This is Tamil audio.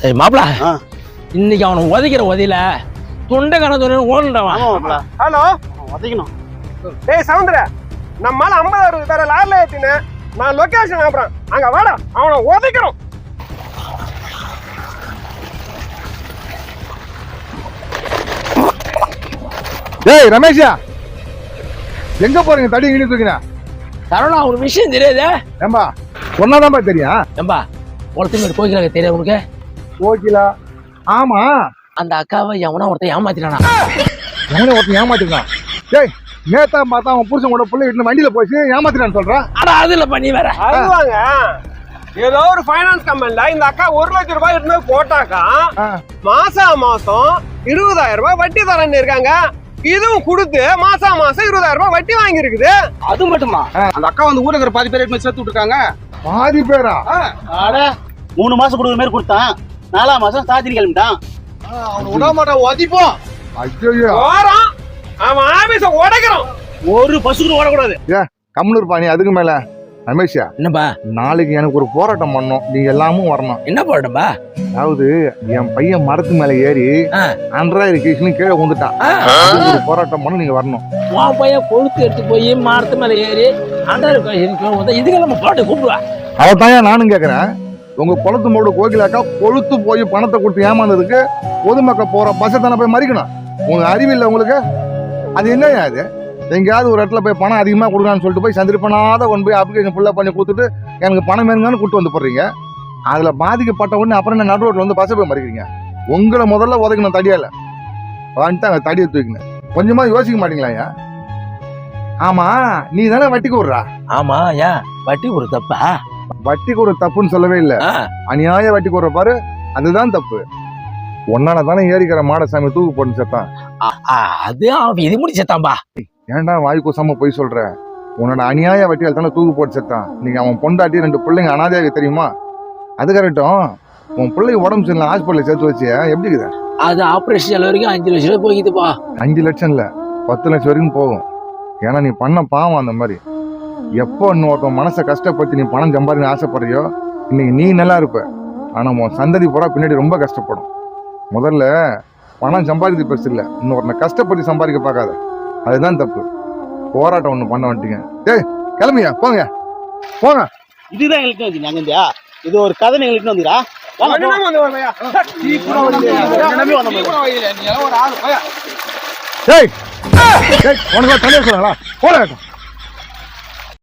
ஏய் மாப்பிள, இன்னைக்கு அவனை உதைக்கிற உதையில தொண்டை கணக்கு ஓடுண்டவன். ஹலோ, உதைக்கணும். டேய் சவுந்தர, நம்மால 50 வேற லாரில ஏத்தின. நான் லொகேஷன் அனுப்புறேன், அங்க வாடா, அவனை உதைக்கிறோம். டேய் ரமேஷா, எங்க போறீங்க? தடி இடி தூக்கினா சரவணா, ஒரு விஷயம் தெரியாதே. ஏம்பா ஒன்னாதான்பா தெரியும். ஏம்பா ஒருத்தங்க கோயிலாக தெரியாது உனக்கு? கோகிலா? ஆமா, அந்த அக்காவை எவனா ஒருத்தன் ஏமாத்திட்டானா? எவனே ஒருத்தன் ஏமாத்திருக்கான். டேய் நேத்தா பார்த்தா அவன் புருஷன் கூட பிள்ளை வீட்டுல வண்டியில போச்சு ஏமாத்திட்டான்னு சொல்றான். ஆனா அதுல பண்ணி வேற அதுவாங்க, ஏதோ ஒரு ஃபைனான்ஸ் கம்பெனில இந்த அக்கா 1 லட்சம் ரூபாய் எடுத்து போட்டாக்கா மாசம் 20,000 ரூபாய் வட்டி தரேன்னு இருக்காங்க. இதுவும் கொடுத்து மாசம் 20,000 ரூபாய் வட்டி வாங்கி இருக்குது. அது மட்டுமா, அந்த அக்கா வந்து ஊர்ல இருக்கிற பாதி பேர் சேர்த்து விட்டுருக்காங்க. பாதி பேரா? 3 மாசம் கொடுக்குற மாதிரி கொடுத்தான், 4ஆம் மாசம் சாத்திரி கிளம்பிட்டான். அவனை விட மாட்டான், ஒதிப்போம். ஐயோ, அவன் ஆபீஸ உடைக்கிறோம். ஒரு பசு கூட ஓடக்கூடாது. ஏ கம்முனு பாணி. அதுக்கு மேல ரமேஷா, என்னப்பா? நாளைக்கு எனக்கு ஒரு போராட்டம் பண்ணணும், நீங்க எல்லாமும் வரணும். என்ன போராட்டம்பா? அதாவது என் பையன் மரத்து மேல ஏறி அன்றாயிரம் கேஸ்னு கீழே வந்துட்டான். ஒரு போராட்டம் பண்ண நீங்க வரணும். உன் பையன் கொழுத்து எடுத்து போய் மரத்து மேல ஏறி இதுக்கு நம்ம போராட்ட கூப்பிடுவா. அவதான் நானும் கேக்குறேன். உங்க குளத்து மோடு கோகிலாக்கா கொழுத்து போய் பணத்தை கொடுத்து ஏமாந்ததுக்கு பொதுமக்கள் போற பஸ்ஸை தானே போய் மறிக்கணும். உங்க அறிவில்லை உங்களுக்கு? அது என்னையா அது? எங்கேயாவது ஒரு இடத்துல போய் பணம் அதிகமாக கொடுக்கலான்னு சொல்லிட்டு போய் சந்திரிப்பனாத கொண்டு போய் அப்ளிகேஷன் ஃபுல்லாக பண்ணி கொடுத்துட்டு எனக்கு பணம் வேணுங்கன்னு கூட்டு வந்து போடுறீங்க. அதில் பாதிக்கப்பட்ட உடனே அப்புறம் என்ன நடு ரோட்டில் வந்து பஸ்ஸை போய் மறிக்கிறீங்க? உங்களை முதல்ல உதைக்கணும், தடியால வந்துட்டு அங்கே தடியை தூக்கினேன். கொஞ்சமாக யோசிக்க மாட்டீங்களா? ஐயா ஆமா, நீ தானே வட்டிக்கு விடுறா? ஆமா, ஏன் வட்டி ஒரு தப்பா? வட்டிக்கு ஒரு தப்புன்னு சொல்லவே இல்லை, அநியாய வட்டிக்கு விடுற பாரு, அதுதான் தப்பு. ஒன்னால தானே ஏறிக்கிற மாடசாமி தூக்கு போட்டு செத்தான். அது அவன் இது முடி செத்தான்பா. ஏன்டா வாய் கூசாம போய் சொல்ற? உன்னோட அநியாய வட்டியால் தானே தூக்கு போட்டு செத்தான். நீங்க அவன் பொண்டாட்டி 2 பிள்ளைங்க அனாதையாக தெரியுமா? அது கரெக்டும். உன் பிள்ளைங்க உடம்பு சரியில்லை, ஹாஸ்பிட்டல சேர்த்து வச்சு எப்படி இருக்குது? அது ஆபரேஷன் செலவு வரைக்கும் 5 லட்சம் ரூபாய் போய்க்குதுப்பா. 5 லட்சம் இல்ல, 10 லட்சம் வரைக்கும் போகும். ஏன்னா நீ பண்ண பாவம் அந்த மாதிரி. எப்போ இன்னொருத்தன் மனசை கஷ்டப்படுத்தி நீ பணம் சம்பாதிக்க ஆசைப்படுறியோ, இன்னைக்கு நீ நல்லா இருப்ப. ஆனா உன் சந்ததி பூரா பின்னாடி ரொம்ப கஷ்டப்படும். முதல்ல பணம் சம்பாதிக்கிறது பெருசு இல்லை, இன்னொருத்தனை கஷ்டப்பட்டு சம்பாதிக்க பார்க்காத, அதுதான் தப்பு. போராட்டம் ஒண்ணு பண்ண வந்துட்டீங்க. டேய் கிளம்பியா, போங்க போங்க. இதுதான் எங்களுக்கு வந்து நாங்க இது ஒரு கதை எங்களுக்கு வந்துடா. டேய் உனக்கு தனியாக சொல்லலாம் போராட்டம்.